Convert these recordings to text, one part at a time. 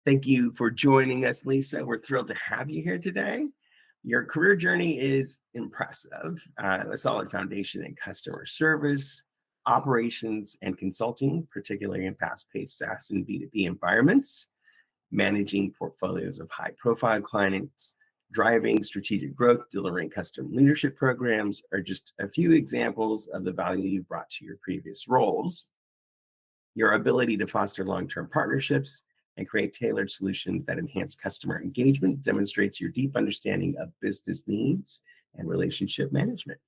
Thank you for joining us, Lisa. We're thrilled to have you here today. Your career journey is impressive, a solid foundation in customer service, operations, and consulting, particularly in fast paced SaaS and B2B environments, managing portfolios of high profile clients, driving strategic growth, delivering custom leadership programs are just a few examples of the value you brought to your previous roles. Your ability to foster long-term partnerships and create tailored solutions that enhance customer engagement demonstrates your deep understanding of business needs and relationship management.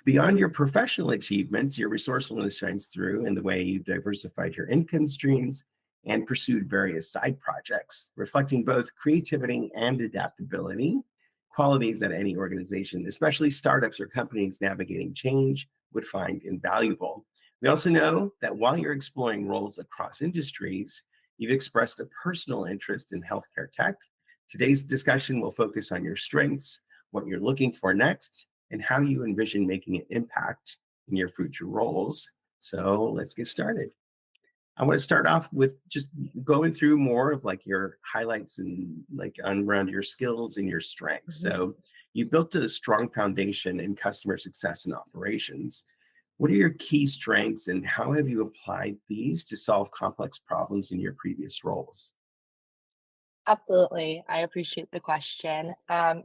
Beyond your professional achievements, your resourcefulness shines through in the way you've diversified your income streams and pursued various side projects, reflecting both creativity and adaptability, qualities that any organization, especially startups or companies navigating change, would find invaluable. We also know that while you're exploring roles across industries, you've expressed a personal interest in healthcare tech. Today's discussion will focus on your strengths, what you're looking for next, and how you envision making an impact in your future roles. So let's get started. I want to start off with just going through more of like your highlights and like on around your skills and your strengths. Mhm. So you built a strong foundation in customer success and operations. What are your key strengths and how have you applied these to solve complex problems in your previous roles? Absolutely. I appreciate the question.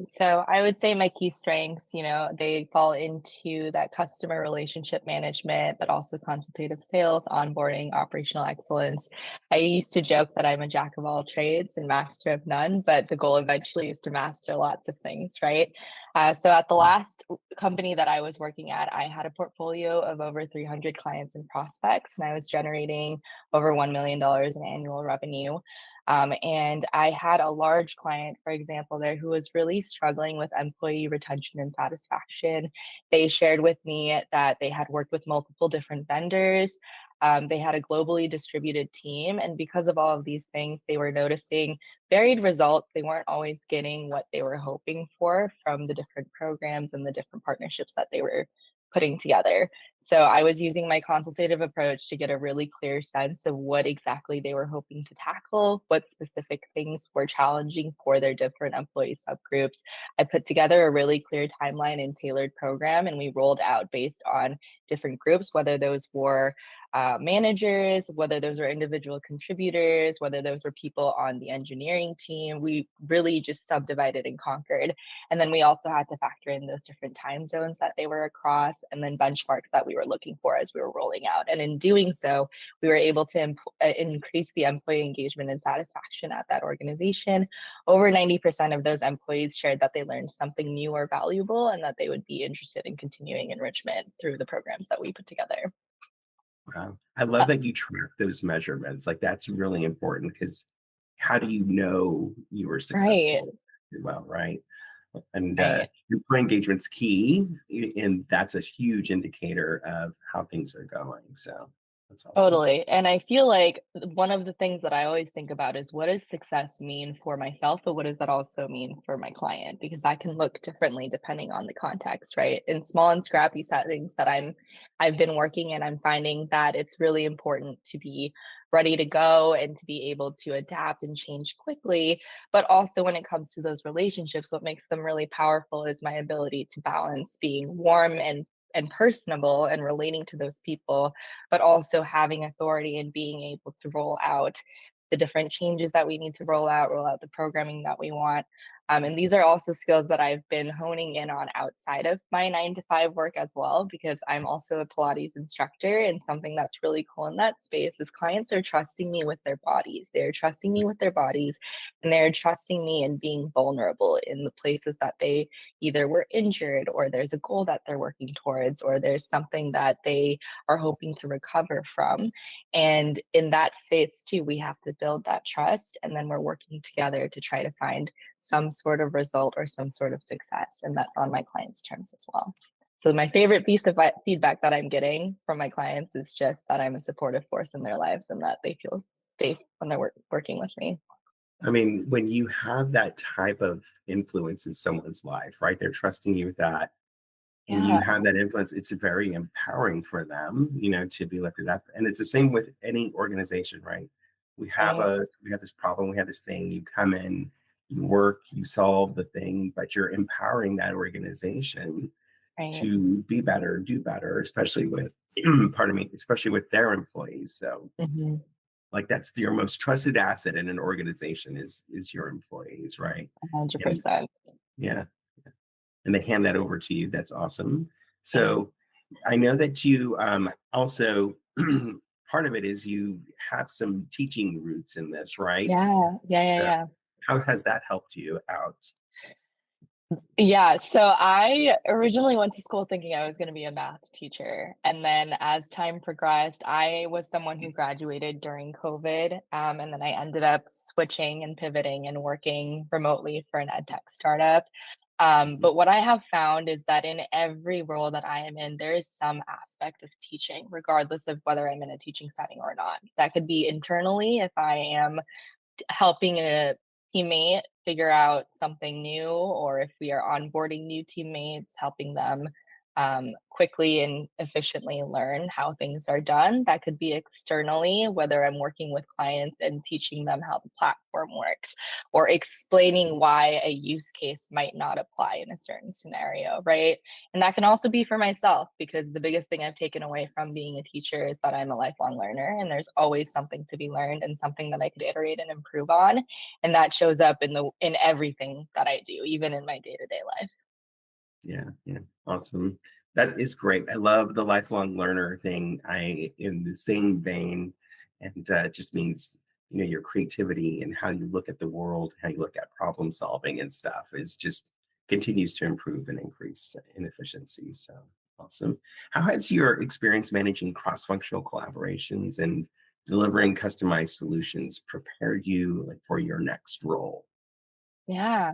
So I would say my key strengths, they fall into that customer relationship management, but also consultative sales, onboarding, operational excellence. I used to joke that I'm a jack of all trades and master of none, but the goal eventually is to master lots of things, right? So at the last company that I was working at, I had a portfolio of over 300 clients and prospects, and I was generating over $1 million in annual revenue. And I had a large client, for example, there who was really struggling with employee retention and satisfaction. They shared with me that they had worked with multiple different vendors. They had a globally distributed team. And because of all of these things, they were noticing varied results. They weren't always getting what they were hoping for from the different programs and the different partnerships that they were putting together. So I was using my consultative approach to get a really clear sense of what exactly they were hoping to tackle, what specific things were challenging for their different employee subgroups. I put together a really clear timeline and tailored program, and we rolled out based on different groups, whether those were managers, whether those were individual contributors, whether those were people on the engineering team. We really just subdivided and conquered. And then we also had to factor in those different time zones that they were across and then benchmarks that we were looking for as we were rolling out. And in doing so, we were able to increase the employee engagement and satisfaction at that organization. Over 90% of those employees shared that they learned something new or valuable and that they would be interested in continuing enrichment through the programs that we put together. Wow. I love Uh, that you track those measurements. Like that's really important because how do you know you were right, successful? Well, right. And right. employee engagement's key, and that's a huge indicator of how things are going. So that's awesome. Totally. And I feel like one of the things that I always think about is what does success mean for myself, but what does that also mean for my client? Because that can look differently depending on the context, right? In small and scrappy settings that I've been working in, I'm finding that it's really important to be ready to go and to be able to adapt and change quickly. But also when it comes to those relationships, what makes them really powerful is my ability to balance being warm and personable and relating to those people, but also having authority and being able to roll out the different changes that we need to roll out the programming that we want. And these are also skills that I've been honing in on outside of my 9 to 5 work as well, because I'm also a Pilates instructor. And something that's really cool in that space is clients are trusting me with their bodies. They're trusting me with their bodies and they're trusting me in being vulnerable in the places that they either were injured or there's a goal that they're working towards or there's something that they are hoping to recover from. And in that space too, we have to build that trust. And then we're working together to try to find some sort of result or some sort of success. And that's on my clients' terms as well. So my favorite piece of feedback that I'm getting from my clients is just that I'm a supportive force in their lives and that they feel safe when they're working with me. I mean, when you have that type of influence in someone's life, right? They're trusting you with that, and you Yeah, have that influence, it's very empowering for them, to be lifted up. And it's the same with any organization, right? Right, we have this problem, we have this thing, you come in, you work, you solve the thing, but you're empowering that organization right. to be better, do better, especially with pardon me, especially with their employees. So Mhm. like that's your most trusted asset in an organization is your employees, right? And 100%. yeah, and they hand that over to you. That's awesome. Yeah. So I know that you also part of it is you have some teaching roots in this, right? Yeah. Yeah, yeah, So yeah. how has that helped you out? Yeah, so I originally went to school thinking I was gonna be a math teacher, and then as time progressed, I was someone who graduated during COVID, and then I ended up switching and pivoting and working remotely for an ed tech startup. Mhm. But what I have found is that in every role that I am in, there is some aspect of teaching, regardless of whether I'm in a teaching setting or not. That could be internally if I am helping a teammate figure out something new, or if we are onboarding new teammates, helping them quickly and efficiently learn how things are done. That could be externally, whether I'm working with clients and teaching them how the platform works, or explaining why a use case might not apply in a certain scenario, right? And that can also be for myself, because the biggest thing I've taken away from being a teacher is that I'm a lifelong learner and there's always something to be learned and something that I could iterate and improve on. And that shows up in everything that I do, even in my day-to-day life. Yeah, yeah, awesome. That is great. I love the lifelong learner thing. I in the same vein, and it just means your creativity and how you look at the world, how you look at problem solving and stuff is just continues to improve and increase in efficiency. So awesome. How has your experience managing cross-functional collaborations and delivering customized solutions prepared you like for your next role? Yeah.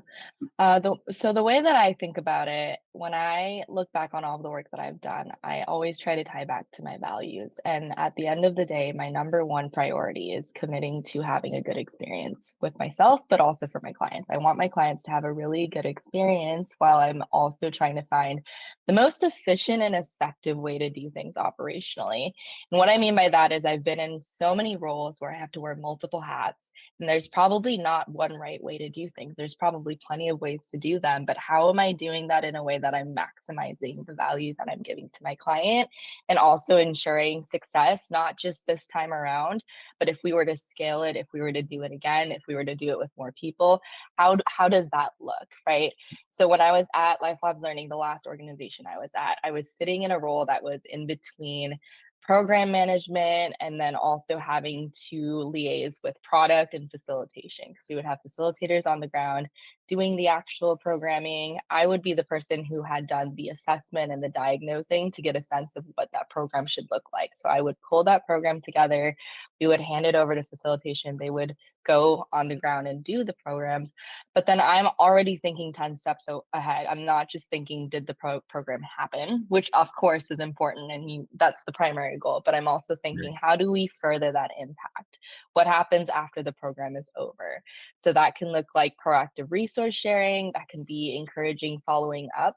The way that I think about it, when I look back on all of the work that I've done, I always try to tie back to my values. And at the end of the day, my number one priority is committing to having a good experience with myself, but also for my clients. I want my clients to have a really good experience while I'm also trying to find the most efficient and effective way to do things operationally. And what I mean by that is I've been in so many roles where I have to wear multiple hats, and there's probably not one right way to do things. There's probably plenty of ways to do them, but how am I doing that in a way that I'm maximizing the value that I'm giving to my client and also ensuring success, not just this time around, but if we were to scale it, if we were to do it again, if we were to do it with more people, how does that look, right? So when I was at Life Labs Learning, the last organization I was at, I was sitting in a role that was in between program management and then also having to liaise with product and facilitation, because we would have facilitators on the ground doing the actual programming. I would be the person who had done the assessment and the diagnosing to get a sense of what that program should look like. So I would pull that program together, we would hand it over to facilitation, they would go on the ground and do the programs. But then I'm already thinking 10 steps ahead. I'm not just thinking, did the program happen? Which, of course, is important. And that's the primary goal. But I'm also thinking, Right. how do we further that impact? What happens after the program is over? So that can look like proactive resource sharing, that can be encouraging following up.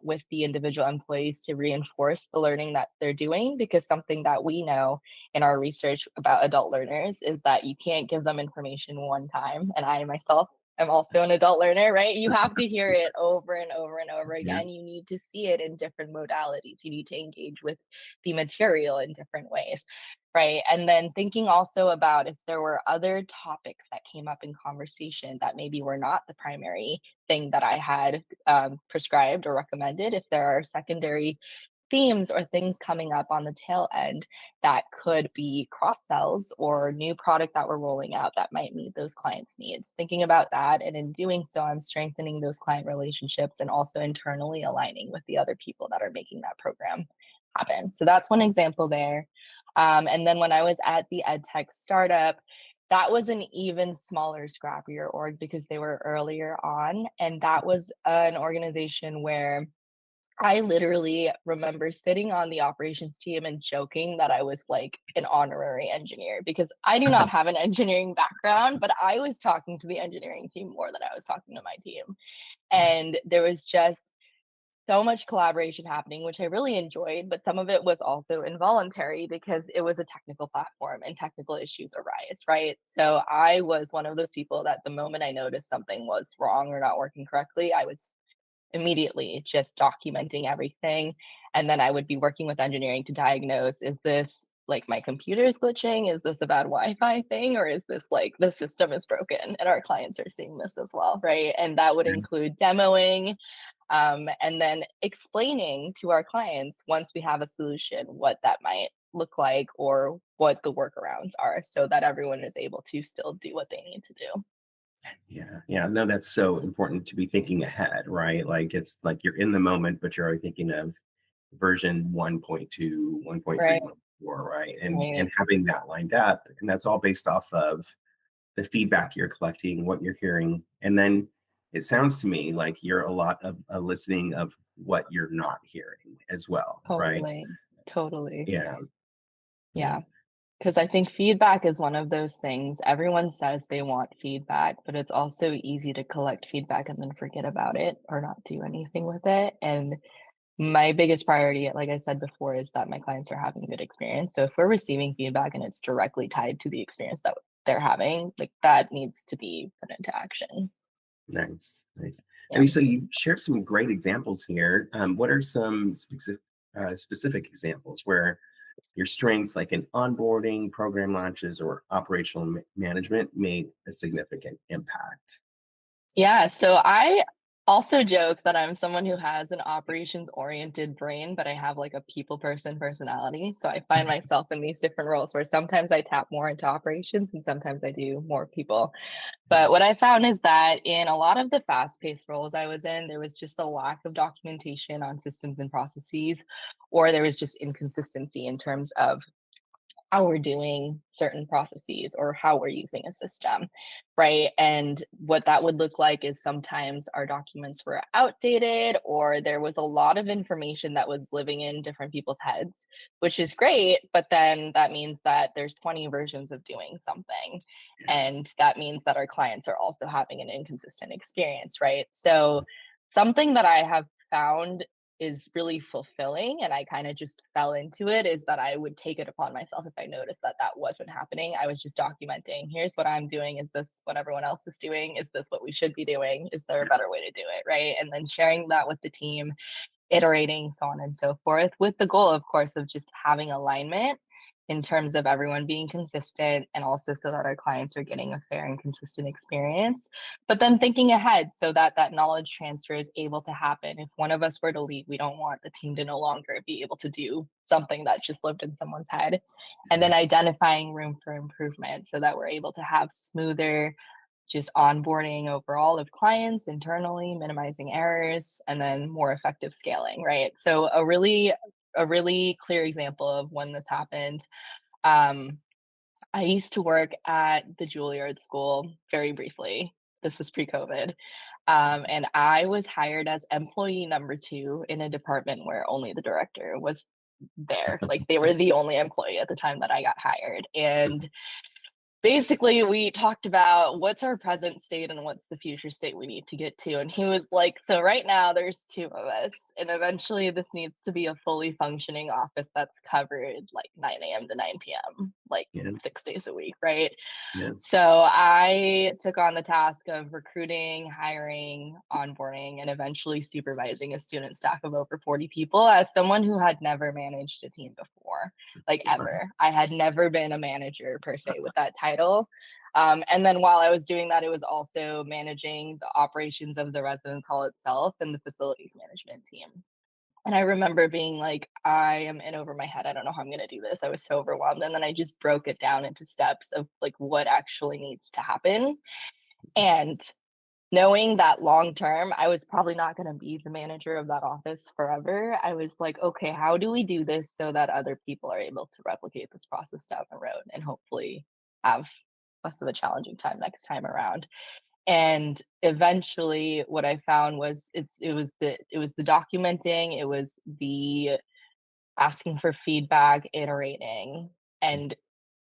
With the individual employees to reinforce the learning that they're doing, because something that we know in our research about adult learners is that you can't give them information one time. And I myself am also an adult learner, right? You have to hear it over and over and over Yeah. again. You need to see it in different modalities. You need to engage with the material in different ways, right? And then thinking also about if there were other topics that came up in conversation that maybe were not the primary thing that I had prescribed or recommended, if there are secondary themes or things coming up on the tail end that could be cross sells or new product that we're rolling out that might meet those clients' needs. Thinking about that, and in doing so, I'm strengthening those client relationships and also internally aligning with the other people that are making that program happen. So that's one example there. And then when I was at the ed tech startup, that was an even smaller, scrappier org because they were earlier on. And that was an organization where I literally remember sitting on the operations team and joking that I was like an honorary engineer, because I do not have an engineering background, but I was talking to the engineering team more than I was talking to my team. And there was just so much collaboration happening, which I really enjoyed, but some of it was also involuntary because it was a technical platform and technical issues arise, right? So I was one of those people that the moment I noticed something was wrong or not working correctly, I was immediately just documenting everything. And then I would be working with engineering to diagnose, is this like my computer is glitching? Is this a bad Wi-Fi thing? Or is this like the system is broken and our clients are seeing this as well, right? And that would Mhm. include demoing, and then explaining to our clients once we have a solution what that might look like or what the workarounds are so that everyone is able to still do what they need to do. Yeah, yeah. No, that's so important to be thinking ahead, right? Like it's like you're in the moment, but you're already thinking of version 1.2, Right, 1.3, 1.4, right? And right. having that lined up, and that's all based off of the feedback you're collecting, what you're hearing, and then it sounds to me like you're a lot of a listening of what you're not hearing as well, right? Totally, totally. Yeah, yeah, Yeah. Because I think feedback is one of those things. Everyone says they want feedback, but it's also easy to collect feedback and then forget about it or not do anything with it. And my biggest priority, like I said before, is that my clients are having a good experience. So if we're receiving feedback and it's directly tied to the experience that they're having, like that needs to be put into action. nice, nice. I Yeah. mean, so you shared some great examples here. What are some specific examples where your strengths, like in onboarding, program launches, or operational management, made a significant impact? Yeah, so I also joke that I'm someone who has an operations oriented brain, but I have like a people person personality. So I find myself in these different roles where sometimes I tap more into operations and sometimes I do more people. But what I found is that in a lot of the fast paced roles I was in, there was just a lack of documentation on systems and processes, or there was just inconsistency in terms of how we're doing certain processes or how we're using a system, right? And what that would look like is sometimes our documents were outdated or there was a lot of information that was living in different people's heads, which is great. But then that means that there's 20 versions of doing something. Yeah, And that means that our clients are also having an inconsistent experience, right? So, something that I have found is really fulfilling and I kind of just fell into it is that I would take it upon myself if I noticed that that wasn't happening. I was just documenting, here's what I'm doing. Is this what everyone else is doing? Is this what we should be doing? Is there a yeah, better way to do it? Right. And then sharing that with the team, iterating, so on and so forth, with the goal, of course, of just having alignment in terms of everyone being consistent and also so that our clients are getting a fair and consistent experience. But then thinking ahead so that that knowledge transfer is able to happen. If one of us were to leave, we don't want the team to no longer be able to do something that just lived in someone's head. And yeah. then identifying room for improvement so that we're able to have smoother just onboarding overall of clients internally, minimizing errors, and then more effective scaling, right? So a really clear example of when this happened. Um, I used to work at the Juilliard School very briefly. This was pre-COVID. And I was hired as employee number two in a department where only the director was there. Like they were the only employee at the time that I got hired. And basically we talked about what's our present state and what's the future state we need to get to, and he was like, so right now there's two of us and eventually this needs to be a fully functioning office that's covered like 9 a.m. to 9 p.m., like Yeah, 6 days a week, right? yeah, So I took on the task of recruiting, hiring, onboarding, and eventually supervising a student staff of over 40 people as someone who had never managed a team before, like wow, ever. I had never been a manager per se with that title. And then while I was doing that, it was also managing the operations of the residence hall itself and the facilities management team. And I remember being like, I am in over my head. I don't know how I'm going to do this. I was so overwhelmed. And then I just broke it down into steps of like what actually needs to happen. And knowing that long term, I was probably not going to be the manager of that office forever. I was like, okay, how do we do this so that other people are able to replicate this process down the road and hopefully have less of a challenging time next time around? And eventually what I found was it was the documenting, it was the asking for feedback, iterating, and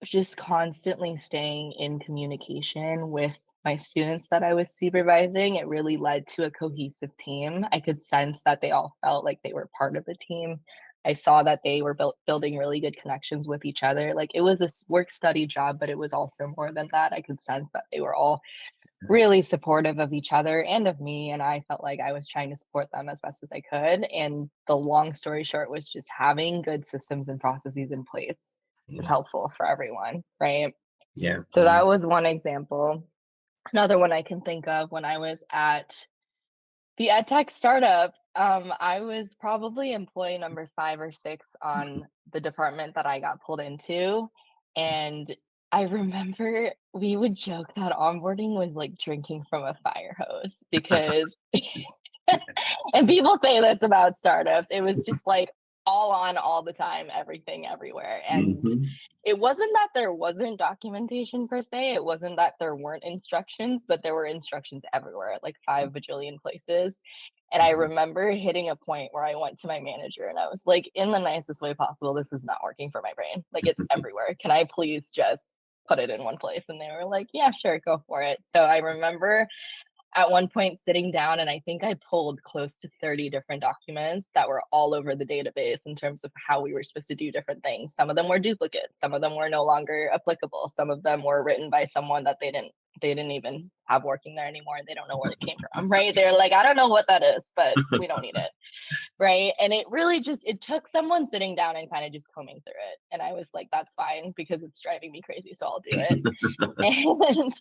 just constantly staying in communication with my students that I was supervising, it really led to a cohesive team. I could sense that they all felt like they were part of the team. I saw that they were building really good connections with each other. Like it was a work study job, but it was also more than that. I could sense that they were all really supportive of each other and of me, and I felt like I was trying to support them as best as I could, and the long story short was just having good systems and processes in place is Yeah. helpful for everyone, right? Yeah. So Yeah. that was one example. Another one I can think of when I was at the ed tech startup, I was probably employee number 5 or 6 on the department that I got pulled into, and I remember we would joke that onboarding was like drinking from a fire hose because and people say this about startups, it was just like all on all the time, everything everywhere, and Mhm. it wasn't that there wasn't documentation per se, it wasn't that there weren't instructions, but there were instructions everywhere, like 5 bajillion places. And I Yeah. remember hitting a point where I went to my manager and I was like, in the nicest way possible, this is not working for my brain. Like it's everywhere. Can I please just put it in one place? And they were like, yeah, sure, go for it. So I remember at one point sitting down and I think I pulled close to 30 different documents that were all over the database in terms of how we were supposed to do different things. Some of them were duplicates, some of them were no longer applicable, some of them were written by someone that they didn't even have working there anymore. They don't know where it came from, right? They're like, I don't know what that is, but we don't need it. Right. And it really just it took someone sitting down and kind of just combing through it. And I was like, that's fine because it's driving me crazy. So I'll do it. And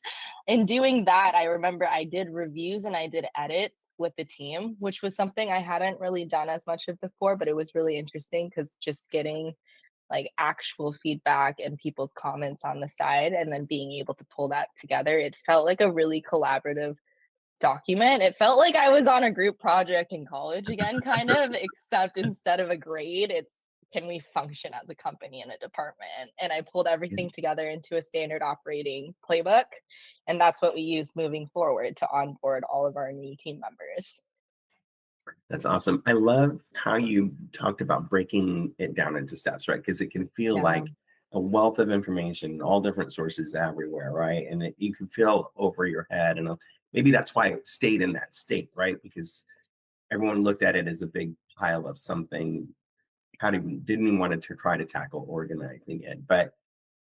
in doing that, I remember I did reviews and I did edits with the team, which was something I hadn't really done as much of before, but it was really interesting because just getting like actual feedback and people's comments on the side and then being able to pull that together, it felt like a really collaborative document. It felt like I was on a group project in college again, kind of, except instead of a grade, it's can we function as a company in a department? And I pulled everything together into a standard operating playbook. And that's what we use moving forward to onboard all of our new team members. That's awesome. I love how you talked about breaking it down into steps, right? Because it can feel Yeah. like a wealth of information, all different sources everywhere, right? And you can feel over your head. And maybe that's why it stayed in that state, right? Because everyone looked at it as a big pile of something. How did we didn't even want to try to tackle organizing it? But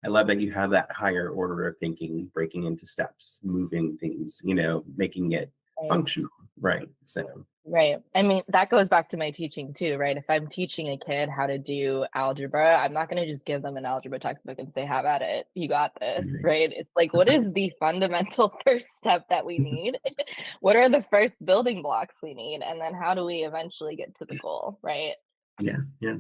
I love that you have that higher order of thinking, breaking into steps, moving things, making it Right. functional, right? So, Right. I mean, that goes back to my teaching too, right? If I'm teaching a kid how to do algebra, I'm not going to just give them an algebra textbook and say, have at it. You got this, right. right? It's like, what is the fundamental first step that we need? What are the first building blocks we need? And then how do we eventually get to the goal, right? Yeah, yeah.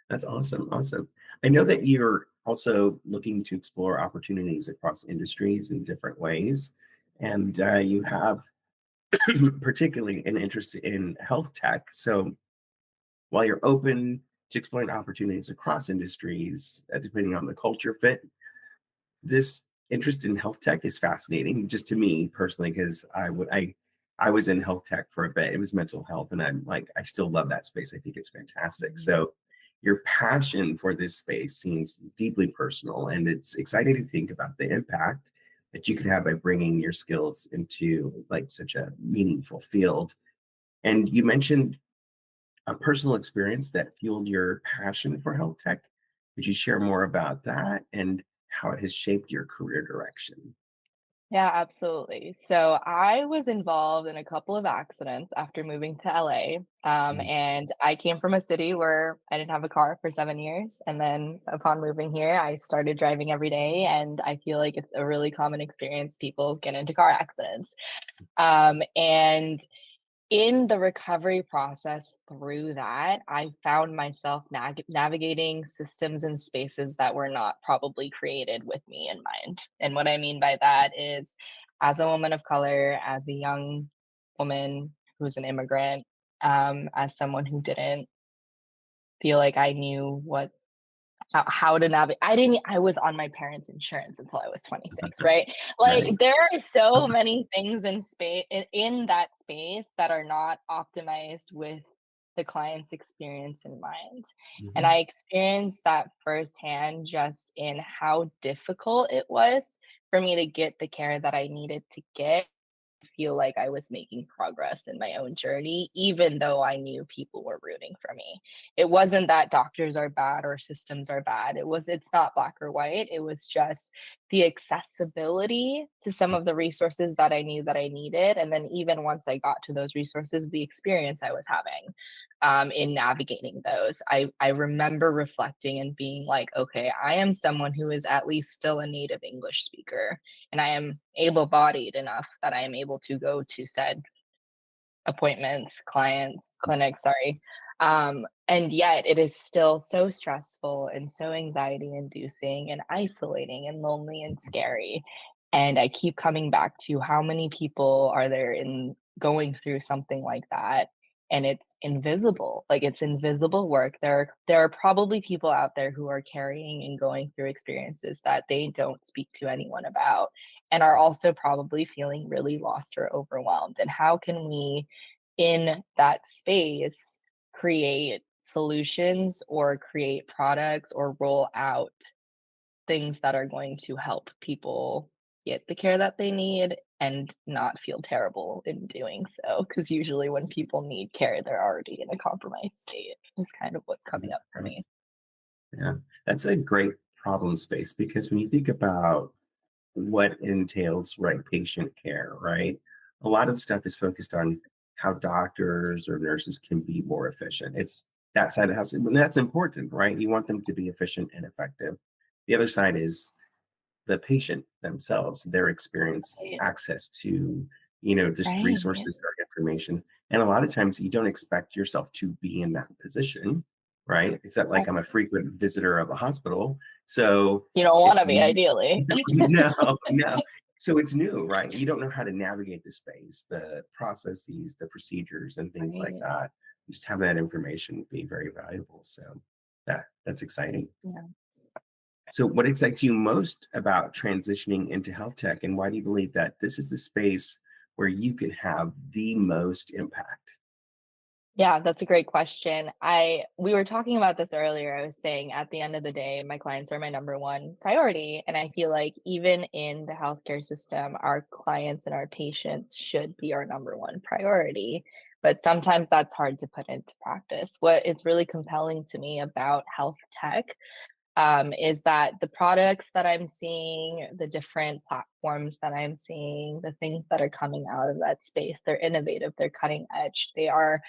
That's awesome. Awesome. I know that you're also looking to explore opportunities across industries in different ways. And you have particularly an interest in health tech. So while you're open to exploring opportunities across industries, depending on the culture fit, this interest in health tech is fascinating just to me personally because I was in health tech for a bit. It was mental health, and I'm like I still love that space. I think it's fantastic. Mhm. So your passion for this space seems deeply personal, and it's exciting to think about the impact that you could have by bringing your skills into like such a meaningful field. And you mentioned a personal experience that fueled your passion for health tech. Could you share more about that and how it has shaped your career direction? Yeah, absolutely. So I was involved in a couple of accidents after moving to LA. Mm. And I came from a city where I didn't have a car for 7 years. And then upon moving here, I started driving every day. And I feel like it's a really common experience. People get into car accidents. And in the recovery process through that, I found myself navigating systems and spaces that were not probably created with me in mind. And what I mean by that is, as a woman of color, as a young woman who's an immigrant, as someone who didn't feel like I knew how to navigate. I was on my parents' insurance until I was 26, right? Right. Like there are so many things in space in that space that are not optimized with the client's experience in mind. And Mhm. I experienced that firsthand just in how difficult it was for me to get the care that I needed to get, feel like I was making progress in my own journey, even though I knew people were rooting for me. It wasn't that doctors are bad or systems are bad. It's not black or white. It was just the accessibility to some of the resources that I knew that I needed. And then even once I got to those resources, the experience I was having in navigating those. I remember reflecting and being like, okay, I am someone who is at least still a native English speaker, and I am able bodied enough that I am able to go to said appointments, clients, clinics, sorry. And yet it is still so stressful and so anxiety inducing and isolating and lonely and scary. And I keep coming back to how many people are there in going through something like that. And it's invisible, like it's invisible work. There are probably people out there who are carrying and going through experiences that they don't speak to anyone about, and are also probably feeling really lost or overwhelmed. And how can we in that space create solutions or create products or roll out things that are going to help people get the care that they need and not feel terrible in doing so, because usually when people need care they're already in a compromised state is kind of what's coming up for Right. me. Yeah, that's a great problem space because when you think about what entails right patient care, right? A lot of stuff is focused on how doctors or nurses can be more efficient. It's that side of the house, and that's important, right? You want them to be efficient and effective. The other side is the patient themselves, their experience, Right. access to, just Right. resources or information. And a lot of times you don't expect yourself to be in that position, right? Except like Right. I'm a frequent visitor of a hospital. So You don't want it's to be ideally. no, no. So it's new, right? You don't know how to navigate the space, the processes, the procedures, and things like Right. that. Just have that information would be very valuable. So that's exciting. Yeah. So, what excites you most about transitioning into health tech, and why do you believe that this is the space where you can have the most impact? Yeah, that's a great question. We were talking about this earlier. I was saying at the end of the day, my clients are my number one priority. And I feel like even in the healthcare system, our clients and our patients should be our number one priority. But sometimes that's hard to put into practice. What is really compelling to me about health tech is that the products that I'm seeing, the different platforms that I'm seeing, the things that are coming out of that space, they're innovative, they're cutting edge, they are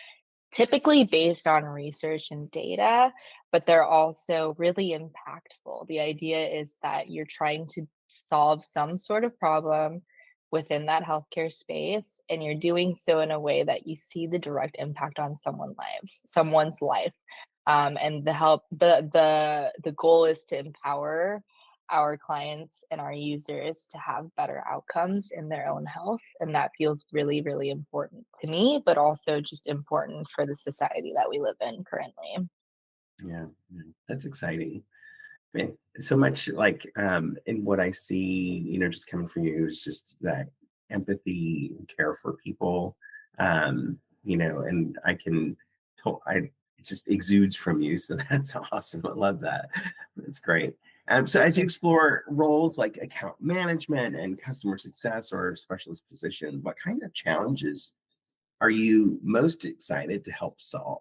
typically based on research and data, but they're also really impactful. The idea is that you're trying to solve some sort of problem within that healthcare space, and you're doing so in a way that you see the direct impact on someone's life. And the goal is to empower our clients and our users to have better outcomes in their own health. And that feels really, really important to me, but also just important for the society that we live in currently. Yeah, yeah, that's exciting. Man, so much like in what I see, just coming from you is just that empathy and care for people. And I can it just exudes from you. So that's awesome. I love that. That's great. So as you explore roles like account management and customer success or specialist position, what kind of challenges are you most excited to help solve?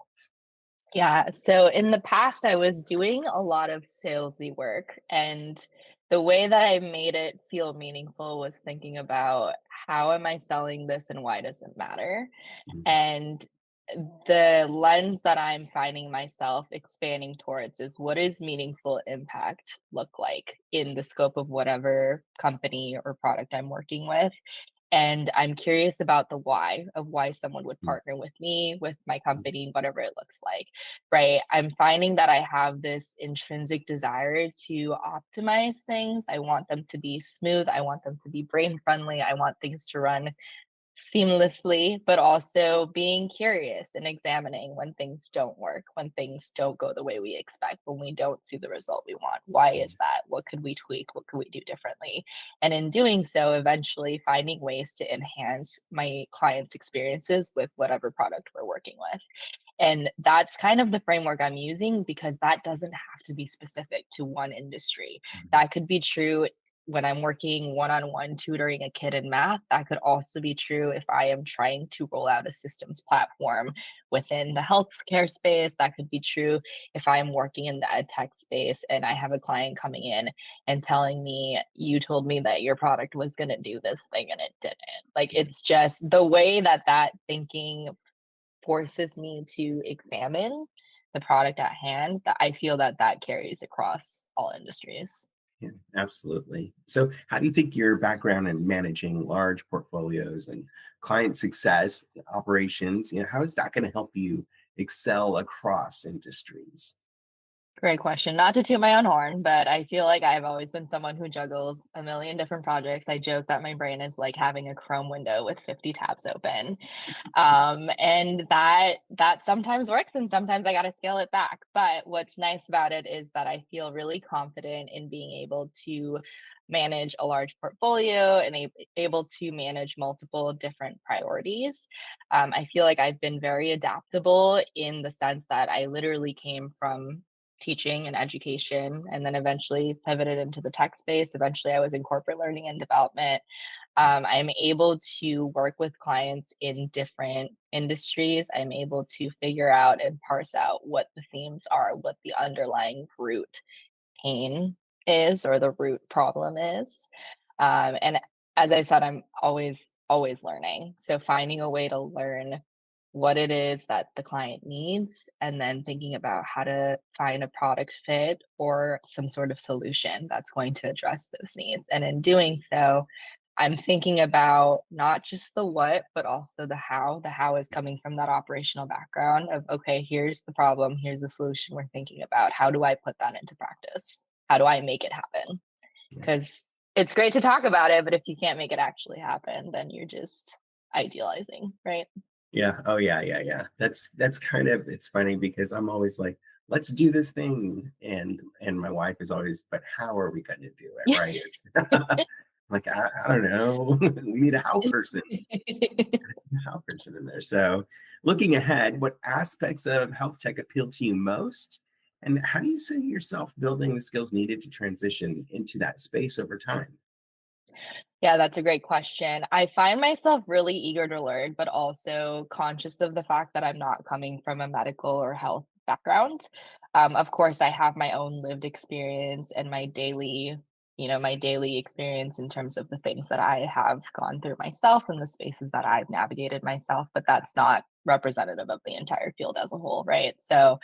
Yeah. So in the past, I was doing a lot of salesy work. And the way that I made it feel meaningful was thinking about how am I selling this and why does it matter? Mhm. And the lens that I'm finding myself expanding towards is what does meaningful impact look like in the scope of whatever company or product I'm working with? And I'm curious about the why of why someone would partner with me, with my company, whatever it looks like, right? I'm finding that I have this intrinsic desire to optimize things. I want them to be smooth. I want them to be brain friendly. I want things to run seamlessly, but also being curious and examining when things don't work, when things don't go the way we expect, when we don't see the result we want. Why is that? What could we tweak? What could we do differently? And in doing so, eventually finding ways to enhance my clients' experiences with whatever product we're working with. And that's kind of the framework I'm using because that doesn't have to be specific to one industry. Mhm. That could be true when I'm working one on one tutoring a kid in math. That could also be true if I am trying to roll out a systems platform within the healthcare space. That could be true if I'm working in the ed tech space and I have a client coming in and telling me, you told me that your product was going to do this thing and it didn't. Like, Yeah. it's just the way that that thinking forces me to examine the product at hand, that I feel that that carries across all industries. Yeah, absolutely. So, how do you think your background in managing large portfolios and client success operations, how is that going to help you excel across industries? Great question. Not to toot my own horn, but I feel like I've always been someone who juggles a million different projects. I joke that my brain is like having a Chrome window with 50 tabs open. And that sometimes works and sometimes I got to scale it back. But what's nice about it is that I feel really confident in being able to manage a large portfolio and able to manage multiple different priorities. I feel like I've been very adaptable in the sense that I literally came from teaching and education and then eventually pivoted into the tech space. Eventually, I was in corporate learning and development. I'm able to work with clients in different industries. I'm able to figure out and parse out what the themes are, what the underlying root pain is or the root problem is. And as I said, I'm always learning. So finding a way to learn what it is that the client needs and then thinking about how to find a product fit or some sort of solution that's going to address those needs. And in doing so, I'm thinking about not just the what, but also the how. The how is coming from that operational background of, okay, here's the problem, here's the solution we're thinking about. How do I put that into practice? How do I make it happen? Yeah. Because it's great to talk about it, but if you can't make it actually happen, then you're just idealizing, right? Yeah. Oh yeah, yeah, yeah. That's kind of it's funny because I'm always like, let's do this thing. And my wife is always, but how are we gonna do it? Right. It's like I don't know. We need a how person. How person in there. So, looking ahead, what aspects of health tech appeal to you most? And how do you see yourself building the skills needed to transition into that space over time? Yeah, that's a great question. I find myself really eager to learn, but also conscious of the fact that I'm not coming from a medical or health background. Of course, I have my own lived experience and my daily experience in terms of the things that I have gone through myself and the spaces that I've navigated myself, but that's not representative of the entire field as a whole, right? So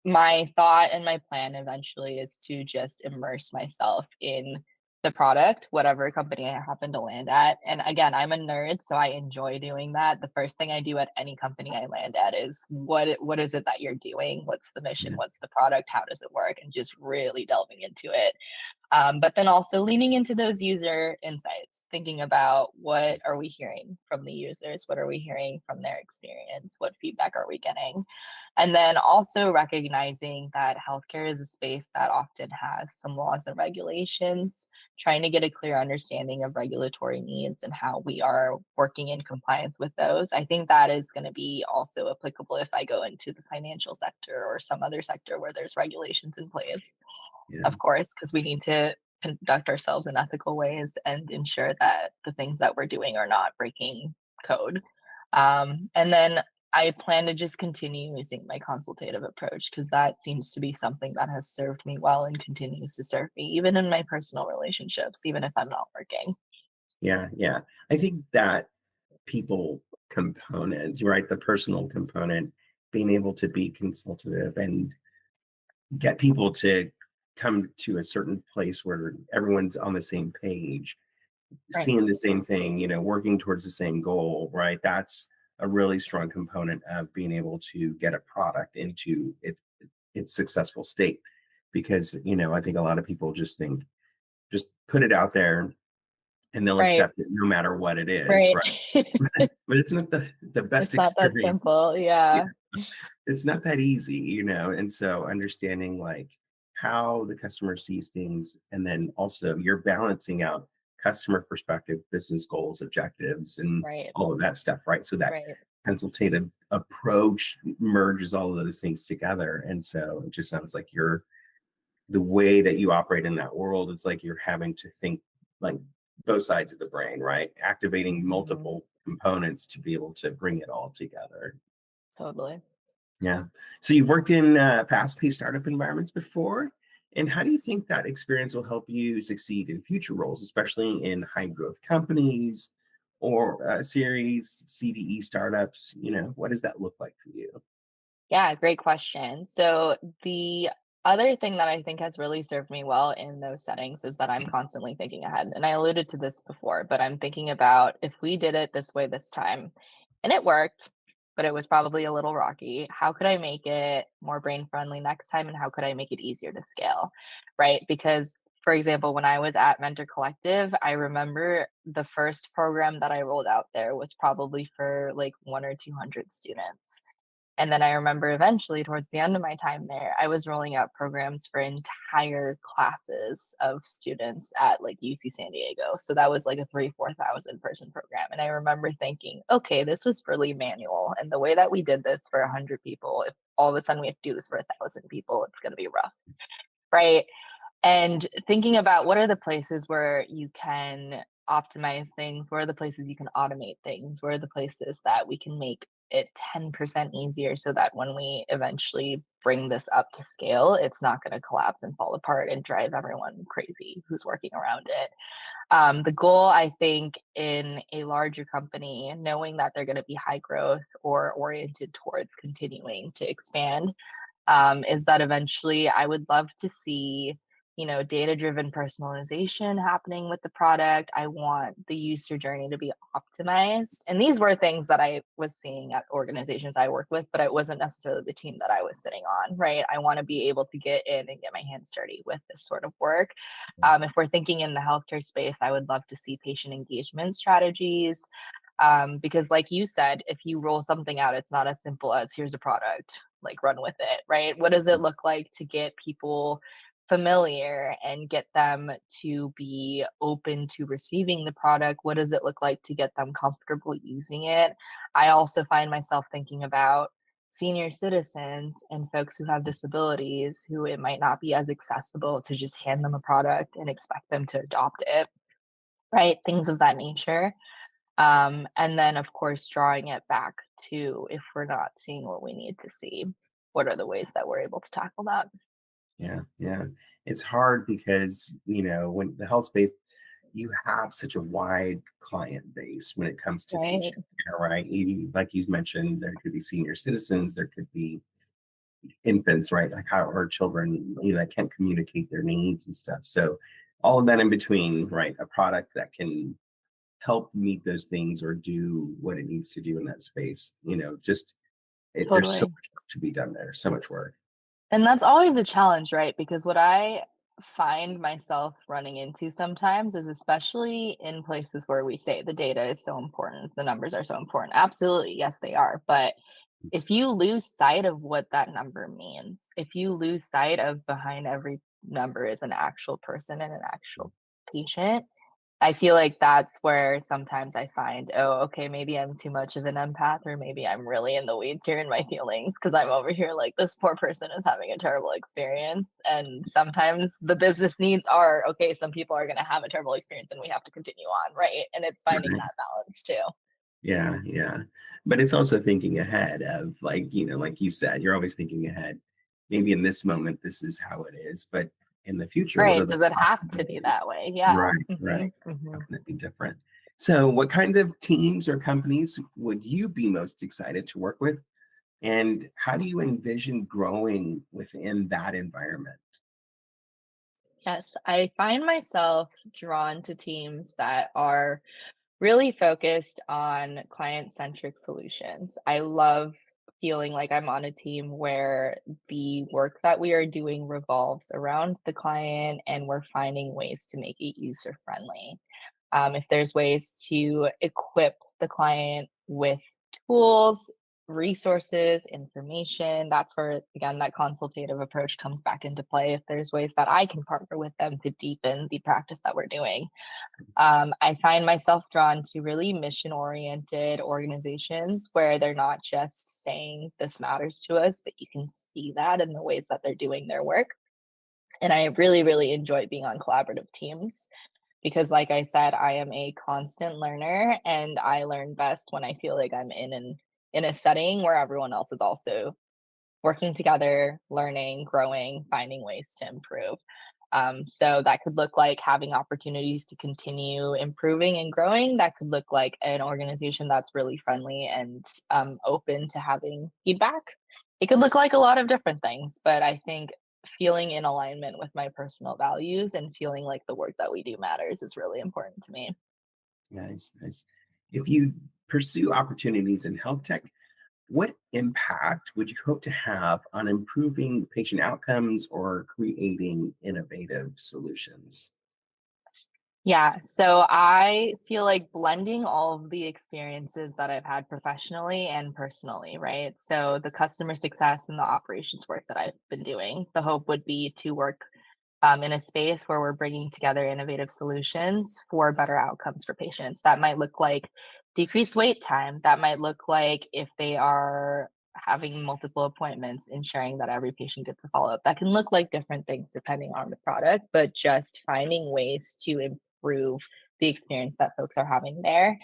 my thought and my plan eventually is to just immerse myself in the product, whatever company I happen to land at. And again, I'm a nerd, so I enjoy doing that. The first thing I do at any company I land at is what is it that you're doing? What's the mission? Yeah, What's the product? How does it work? And just really delving into it. But then also leaning into those user insights, thinking about what are we hearing from the users? What are we hearing from their experience? What feedback are we getting? And then also recognizing that healthcare is a space that often has some laws and regulations, trying to get a clear understanding of regulatory needs and how we are working in compliance with those. I think that is going to be also applicable if I go into the financial sector or some other sector where there's regulations in place, yeah, of course, because we need to conduct ourselves in ethical ways and ensure that the things that we're doing are not breaking code. And then I plan to just continue using my consultative approach because that seems to be something that has served me well and continues to serve me, even in my personal relationships, even if I'm not working. yeah, yeah. I think that people component, right? The personal component, being able to be consultative and get people to come to a certain place where everyone's on the same page, Right. seeing the same thing, working towards the same goal, right? That's a really strong component of being able to get a product into its successful state. Because, I think a lot of people just think, just put it out there and they'll Right. accept it no matter what it is, Right. right? But it's not the best It's not that experience. simple. Yeah. It's not that easy, and so understanding like how the customer sees things, and then also you're balancing out customer perspective, business goals, objectives, and Right. all of that stuff, right? So that Right. consultative approach merges all of those things together. And so it just sounds like you're the way that you operate in that world, it's like you're having to think like both sides of the brain, right? Activating Mhm. multiple components to be able to bring it all together. Totally. Yeah. So you've worked in fast-paced startup environments before, and how do you think that experience will help you succeed in future roles, especially in high-growth companies or series CDE startups? What does that look like for you? Yeah, great question. So the other thing that I think has really served me well in those settings is that I'm constantly thinking ahead. And I alluded to this before, but I'm thinking about if we did it this way this time and it worked, but it was probably a little rocky, how could I make it more brain friendly next time? And how could I make it easier to scale? Right. Because for example, when I was at Mentor Collective, I remember the first program that I rolled out there was probably for like 1 or 200 students, and then I remember eventually towards the end of my time there, I was rolling out programs for entire classes of students at like UC San Diego. So that was like a 4,000 person program. And I remember thinking, okay, this was really manual. And the way that we did this for 100 people, if all of a sudden we have to do this for 1,000 people, it's going to be rough. Right. And thinking about what are the places where you can optimize things, where are the places you can automate things, where are the places that we can make it 10% easier so that when we eventually bring this up to scale, it's not going to collapse and fall apart and drive everyone crazy who's working around it. The goal, I think, in a larger company, knowing that they're going to be high growth or oriented towards continuing to expand, is that eventually I would love to see, data driven personalization happening with the product. I want the user journey to be optimized. And these were things that I was seeing at organizations I work with, but it wasn't necessarily the team that I was sitting on, right? I want to be able to get in and get my hands dirty with this sort of work. If we're thinking in the healthcare space, I would love to see patient engagement strategies, because like you said, if you roll something out, it's not as simple as here's a product, like run with it, right? What does it look like to get people familiar and get them to be open to receiving the product? What does it look like to get them comfortable using it? I also find myself thinking about senior citizens and folks who have disabilities who it might not be as accessible to just hand them a product and expect them to adopt it, right? Things of that nature. And then, of course, drawing it back to if we're not seeing what we need to see, what are the ways that we're able to tackle that? Yeah, yeah. It's hard because, when the health space, you have such a wide client base when it comes to Right. patient care, right? Like you mentioned, there could be senior citizens, there could be infants, right? Like how or children, that can't communicate their needs and stuff. So all of that in between, right? A product that can help meet those things or do what it needs to do in that space, there's so Totally. much work to be done there, so much work. And that's always a challenge, right? Because what I find myself running into sometimes is especially in places where we say the data is so important, the numbers are so important. Absolutely, yes, they are. But if you lose sight of what that number means, if you lose sight of behind every number is an actual person and an actual patient, I feel like that's where sometimes I find, oh, okay, maybe I'm too much of an empath, or maybe I'm really in the weeds here in my feelings because I'm over here like this poor person is having a terrible experience. And sometimes the business needs are okay, some people are going to have a terrible experience and we have to continue on, right? And it's finding Right. that balance too. Yeah, yeah. But it's also thinking ahead of like you said, you're always thinking ahead. Maybe in this moment, this is how it is, but in the future, what are Right. the Does it have to be possibilities? that way? Yeah. Right, Hmm. right. Hmm. How can it be different? So, what kinds of teams or companies would you be most excited to work with? And how do you envision growing within that environment? Yes. I find myself drawn to teams that are really focused on client-centric solutions. I love feeling like I'm on a team where the work that we are doing revolves around the client and we're finding ways to make it user-friendly. If there's ways to equip the client with tools resources, information. That's where, again, that consultative approach comes back into play. If there's ways that I can partner with them to deepen the practice that we're doing. I find myself drawn to really mission oriented organizations where they're not just saying this matters to us, but you can see that in the ways that they're doing their work. And I really, really enjoy being on collaborative teams because, like I said, I am a constant learner and I learn best when I feel like I'm in a setting where everyone else is also working together, learning, growing, finding ways to improve. So that could look like having opportunities to continue improving and growing. That could look like an organization that's really friendly and open to having feedback. It could look like a lot of different things, but I think feeling in alignment with my personal values and feeling like the work that we do matters is really important to me. Nice, nice. If you pursue opportunities in health tech, what impact would you hope to have on improving patient outcomes or creating innovative solutions? Yeah, so I feel like blending all of the experiences that I've had professionally and personally, right? So the customer success and the operations work that I've been doing, the hope would be to work in a space where we're bringing together innovative solutions for better outcomes for patients. That might look like decreased wait time. That might look like if they are having multiple appointments, ensuring that every patient gets a follow up. That can look like different things depending on the product, but just finding ways to improve the experience that folks are having there.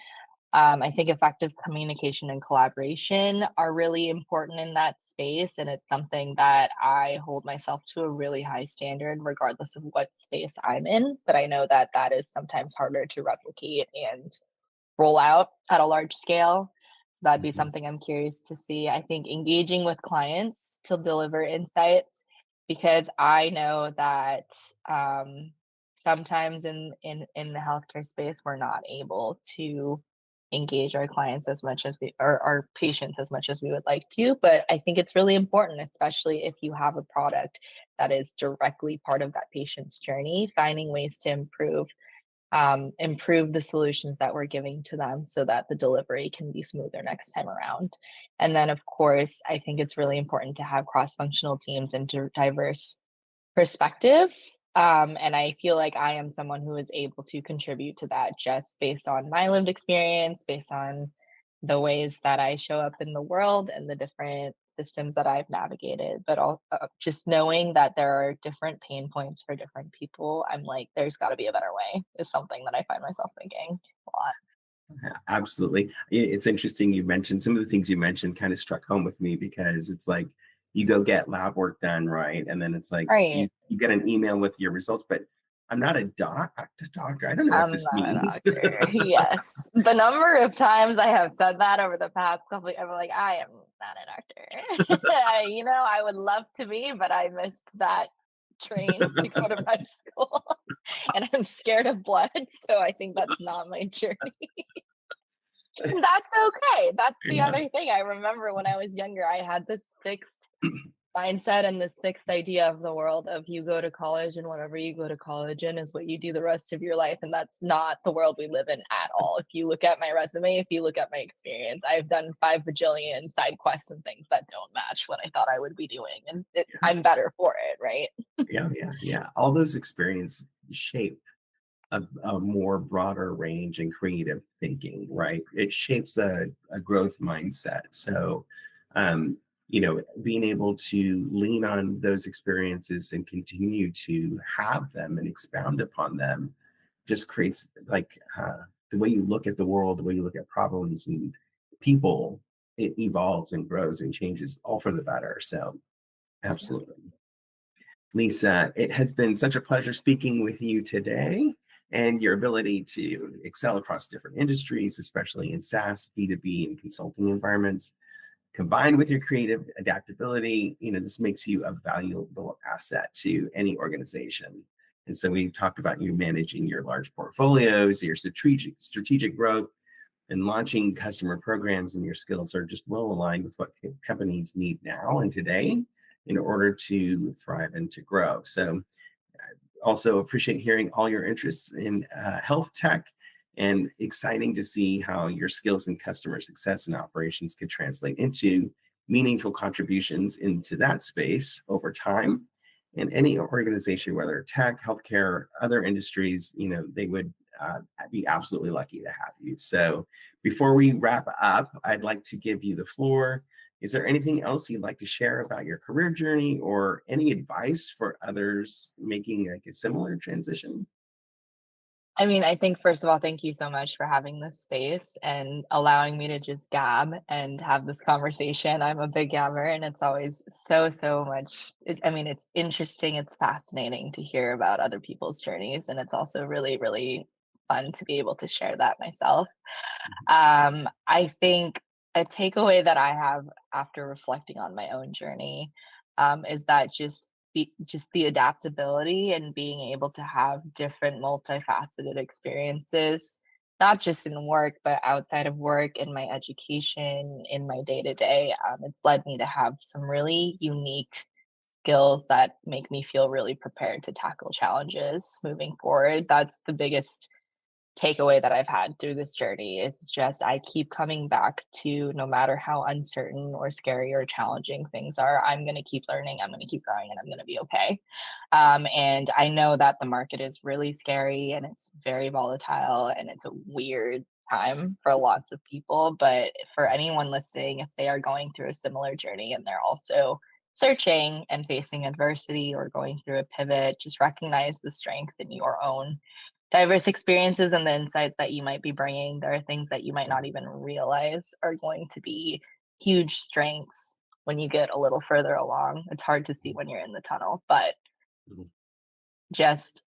I think effective communication and collaboration are really important in that space. And it's something that I hold myself to a really high standard, regardless of what space I'm in. But I know that that is sometimes harder to replicate and roll out at a large scale. That'd be Mhm. something I'm curious to see. I think engaging with clients to deliver insights, because I know that um, sometimes in the healthcare space, we're not able to engage our clients as much as we or our patients as much as we would like to. But I think it's really important, especially if you have a product that is directly part of that patient's journey, finding ways to improve the solutions that we're giving to them so that the delivery can be smoother next time around. And then, of course, I think it's really important to have cross functional teams and diverse perspectives. And I feel like I am someone who is able to contribute to that just based on my lived experience, based on the ways that I show up in the world and the different systems that I've navigated. But all, just knowing that there are different pain points for different people, I'm like, there's got to be a better way, is something that I find myself thinking a lot. Yeah, absolutely. It's interesting you mentioned some of the things you mentioned kind of struck home with me because it's like you go get lab work done, right? And then it's like you, Right. you get an email with your results, but I'm not a doctor. I don't know what I'm this not a means. doctor. Yes. The number of times I have said that over the past couple I'm like, I am not a doctor. I would love to be, but I missed that train to go to med school. And I'm scared of blood. So I think that's not my journey. And that's okay. That's the Yeah. other thing. I remember when I was younger, I had this fixed mindset and this fixed idea of the world of you go to college and whatever you go to college in is what you do the rest of your life. And that's not the world we live in at all. If you look at my resume, if you look at my experience, I've done 5 bajillion side quests and things that don't match what I thought I would be doing. And I'm better for it, right? Yeah, yeah, yeah. All those experiences shape a more broader range and creative thinking, right? It shapes a growth mindset. So, being able to lean on those experiences and continue to have them and expound upon them just creates the way you look at the world, the way you look at problems and people, it evolves and grows and changes all for the better. So, Yeah. absolutely. Lisa, it has been such a pleasure speaking with you today and your ability to excel across different industries, especially in SaaS, B2B, and consulting environments. Combined with your creative adaptability, this makes you a valuable asset to any organization. And so we talked about you managing your large portfolios, your strategic growth, and launching customer programs, and your skills are just well aligned with what companies need now and today in order to thrive and to grow. So, also appreciate hearing all your interests in health tech and exciting to see how your skills in customer success and operations could translate into meaningful contributions into that space over time. And any organization, whether tech, healthcare, other industries, they would be absolutely lucky to have you. So before we wrap up, I'd like to give you the floor. Is there anything else you'd like to share about your career journey or any advice for others making like a similar transition? I mean, I think first of all, thank you so much for having this space and allowing me to just gab and have this conversation. I'm a big gabber, and it's always so much. I mean, it's interesting, it's fascinating to hear about other people's journeys, and it's also really fun to be able to share that myself. I think a takeaway that I have after reflecting on my own journey, is that just the adaptability and being able to have different multifaceted experiences, not just in work, but outside of work, in my education, in my day to day. It's led me to have some really unique skills that make me feel really prepared to tackle challenges moving forward. That's the biggest takeaway that I've had through this journey. It's just I keep coming back to no matter how uncertain or scary or challenging things are, I'm going to keep learning, I'm going to keep growing, and I'm going to be okay. And I know that the market is really scary and it's very volatile and it's a weird time for lots of people. But for anyone listening, if they are going through a similar journey and they're also searching and facing adversity or going through a pivot, just recognize the strength in your own diverse experiences and the insights that you might be bringing. There are things that you might not even realize are going to be huge strengths when you get a little further along. It's hard to see when you're in the tunnel, but Mhm. just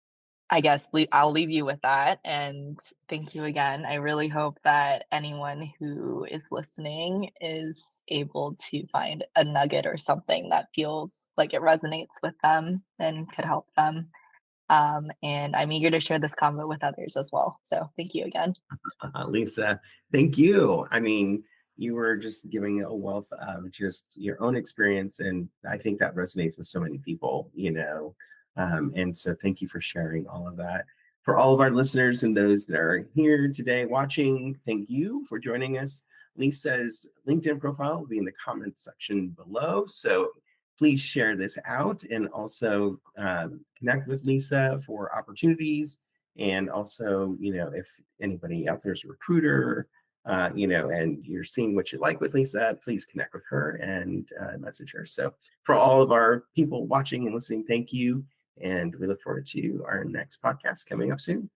I guess I'll leave you with that. And thank you again. I really hope that anyone who is listening is able to find a nugget or something that feels like it resonates with them and could help them. And I'm eager to share this convo with others as well. So thank you again. Lisa, thank you. I mean, you were just giving a wealth of just your own experience, and I think that resonates with so many people. And so thank you for sharing all of that. For all of our listeners and those that are here today watching, thank you for joining us. Lisa's LinkedIn profile will be in the comments section below. So please share this out and also connect with Lisa for opportunities. And also, if anybody out there is a recruiter, and you're seeing what you like with Lisa, please connect with her and message her. So for all of our people watching and listening, thank you. And we look forward to our next podcast coming up soon.